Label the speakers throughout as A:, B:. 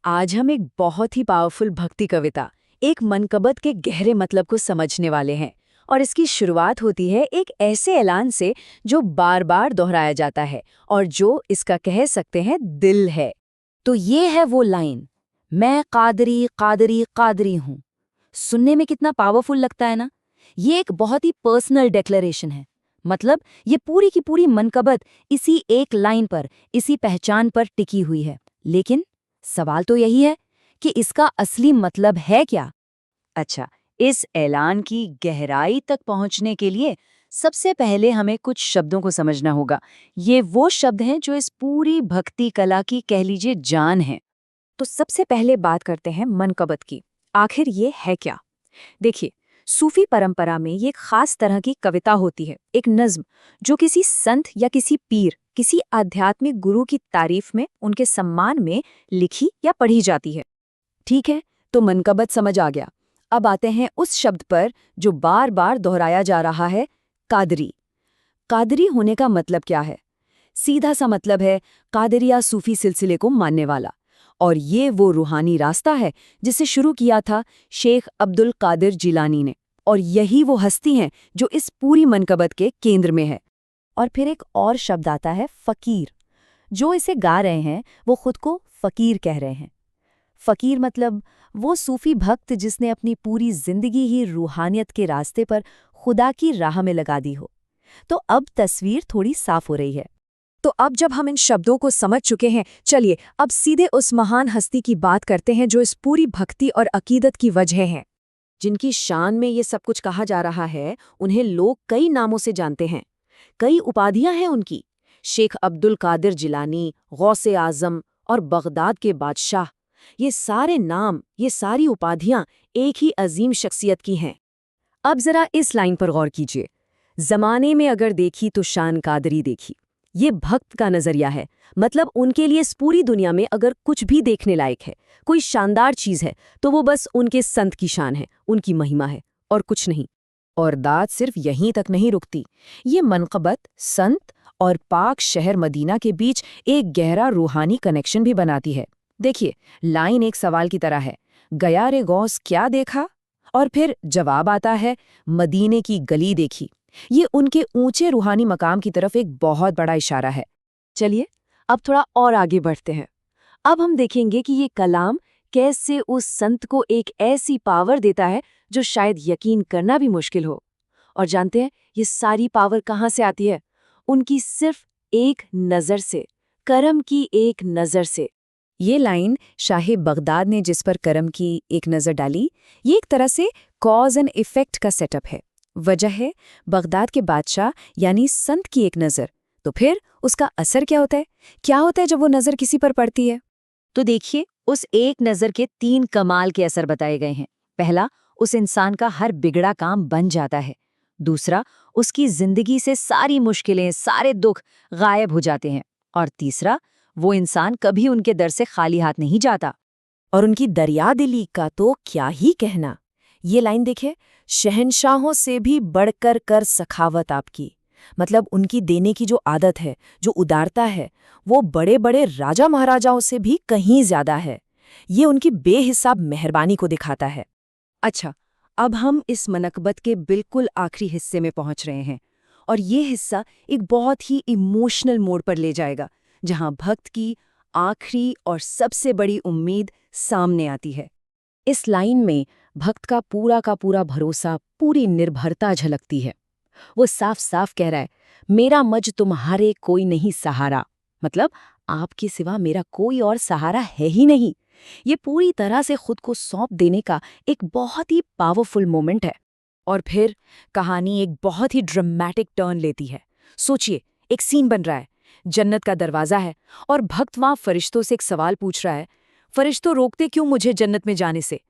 A: आज हम एक बहुत ही पावरफुल भक्ति कविता, एक मनकबत के गहरे मतलब को समझने वाले हैं। और इसकी शुरुआत होती है एक ऐसे ऐलान से जो बार बार दोहराया जाता है और जो इसका कह सकते हैं दिल है।
B: तो ये है वो लाइन, मैं कादरी कादरी कादरी हूं। सुनने में कितना पावरफुल लगता है ना। ये एक बहुत ही पर्सनल डिक्लेरेशन है। मतलब ये पूरी की पूरी मनकबत इसी एक लाइन पर, इसी पहचान पर टिकी हुई है। लेकिन सवाल तो यही है कि इसका असली मतलब है क्या।
A: अच्छा, इस ऐलान की गहराई तक पहुंचने के लिए सबसे पहले हमें कुछ शब्दों को समझना होगा। ये वो शब्द हैं जो इस पूरी भक्ति कला की कह लीजिए जान है। तो सबसे पहले बात करते हैं मनकबत की। आखिर ये है क्या? देखिए, सूफी परंपरा में ये एक खास तरह की कविता होती है, एक नज्म जो किसी संत या किसी पीर, किसी आध्यात्मिक गुरु की तारीफ में, उनके सम्मान में लिखी या पढ़ी जाती है।
B: ठीक है, तो मनकबत समझ आ गया। अब आते हैं उस शब्द पर जो बार बार दोहराया जा रहा है, कादरी। कादरी होने का मतलब क्या है? सीधा सा मतलब है कादरिया सूफी सिलसिले को मानने वाला। और ये वो रूहानी रास्ता है जिसे शुरू किया था शेख अब्दुल कादिर जिलानी ने। और यही वो हस्ती हैं जो इस पूरी मनकबत के केंद्र में है। और फिर एक और शब्द आता है फकीर। जो इसे गा रहे हैं वो खुद को फकीर कह रहे हैं। फकीर मतलब वो सूफी भक्त जिसने अपनी पूरी जिंदगी ही रूहानियत के रास्ते पर खुदा की राह में लगा दी हो। तो अब तस्वीर थोड़ी साफ हो रही है।
A: तो अब जब हम इन शब्दों को समझ चुके हैं, चलिए अब सीधे उस महान हस्ती की बात करते हैं जो इस पूरी भक्ति और अकीदत की वजह है।
B: जिनकी शान में ये सब कुछ कहा जा रहा है, उन्हें लोग कई नामों से जानते हैं। कई उपाधियां हैं उनकी। शेख अब्दुल कादिर जिलानी, गौसे आजम और बगदाद के बादशाह। ये सारे नाम, ये सारी उपाधियां एक ही अजीम शख्सियत की हैं।
A: अब जरा इस लाइन पर गौर कीजिए। जमाने में अगर देखी तो शान कादरी देखी। ये भक्त का नजरिया है। मतलब उनके लिए इस पूरी दुनिया में अगर कुछ भी देखने लायक है, कोई शानदार चीज है, तो वो बस उनके संत की शान है, उनकी महिमा है, और कुछ नहीं।
B: और दाद सिर्फ यहीं तक नहीं रुकती। ये मनक़बत संत और पाक शहर मदीना के बीच एक गहरा रूहानी कनेक्शन भी बनाती है। देखिए, लाइन एक सवाल की तरह है, गया रे गौस क्या देखा? और फिर जवाब आता है, मदीने की गली देखी। ये उनके ऊंचे रूहानी मकाम की तरफ एक बहुत बड़ा इशारा है।
A: चलिए अब थोड़ा और आगे बढ़ते हैं। अब हम देखेंगे कि ये कलाम कैसे उस संत को एक ऐसी पावर देता है जो शायद यकीन करना भी मुश्किल हो। और जानते हैं ये सारी पावर कहाँ से आती है? उनकी सिर्फ एक नज़र से, करम की एक नज़र से।
B: ये लाइन शाह बगदाद ने जिस पर करम की एक नज़र डाली, ये एक तरह से कॉज एंड इफेक्ट का सेटअप है। वजह है बगदाद के बादशाह यानी संत की एक नज़र। तो फिर उसका असर क्या होता है? क्या होता है जब वो नज़र किसी पर पड़ती है?
A: तो देखिए, उस एक नज़र के 3 कमाल के असर बताए गए हैं। पहला, उस इंसान का हर बिगड़ा काम बन जाता है। दूसरा, उसकी जिंदगी से सारी मुश्किलें, सारे दुख गायब हो जाते हैं। और तीसरा, वो इंसान कभी उनके दर से खाली हाथ नहीं जाता।
B: और उनकी दरिया दिली का तो क्या ही कहना। ये लाइन देखे, शहंशाहों से भी बढ़कर कर सखावत आपकी। मतलब उनकी देने की जो आदत है, जो उदारता है, वो बड़े बड़े राजा महाराजाओं से भी कहीं ज्यादा है। ये उनकी बेहिसाब मेहरबानी को दिखाता है। अच्छा, अब हम इस मनकबत के बिल्कुल आखिरी हिस्से में पहुंच रहे हैं। और ये हिस्सा एक बहुत ही इमोशनल मोड़ पर ले जाएगा, जहां भक्त की आखिरी और सबसे बड़ी उम्मीद सामने आती है। इस लाइन में भक्त का पूरा भरोसा, पूरी निर्भरता झलकती है। वो साफ साफ कह रहा है, मेरा मज तुम्हारे कोई नहीं सहारा। मतलब आपके सिवा मेरा कोई और सहारा है ही नहीं। ये पूरी तरह से खुद को सौंप देने का एक बहुत ही पावरफुल मोमेंट है। और फिर कहानी एक बहुत ही ड्रामेटिक टर्न लेती है। सोचिए, एक सीन बन रहा है, जन्नत का दरवाजा है और भक्त वहां फरिश्तों से एक सवाल पूछ रहा है, फरिश्तों रोकते क्यों मुझे जन्नत में जाने से?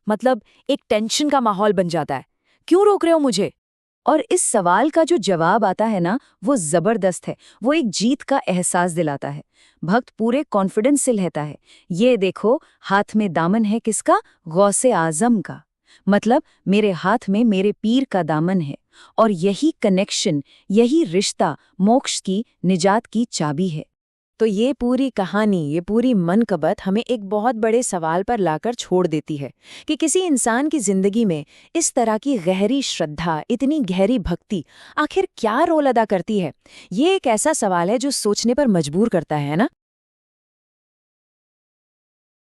B: मतलब एक टेंशन का माहौल बन जाता है, क्यों रोक रहे हो मुझे? और इस सवाल का जो जवाब आता है ना, वो जबरदस्त है। वो एक जीत का एहसास दिलाता है। भक्त पूरे कॉन्फिडेंस से कहता है, ये देखो हाथ में दामन है किसका? गौसे आजम का। मतलब मेरे हाथ में मेरे पीर का दामन है। और यही कनेक्शन, यही रिश्ता मोक्ष की, निजात की चाबी है।
A: तो ये पूरी कहानी, ये पूरी मनकबत हमें एक बहुत बड़े सवाल पर लाकर छोड़ देती है कि किसी इंसान की जिंदगी में इस तरह की गहरी श्रद्धा, इतनी गहरी भक्ति आखिर क्या रोल अदा करती है। ये एक ऐसा सवाल है जो सोचने पर मजबूर करता है ना।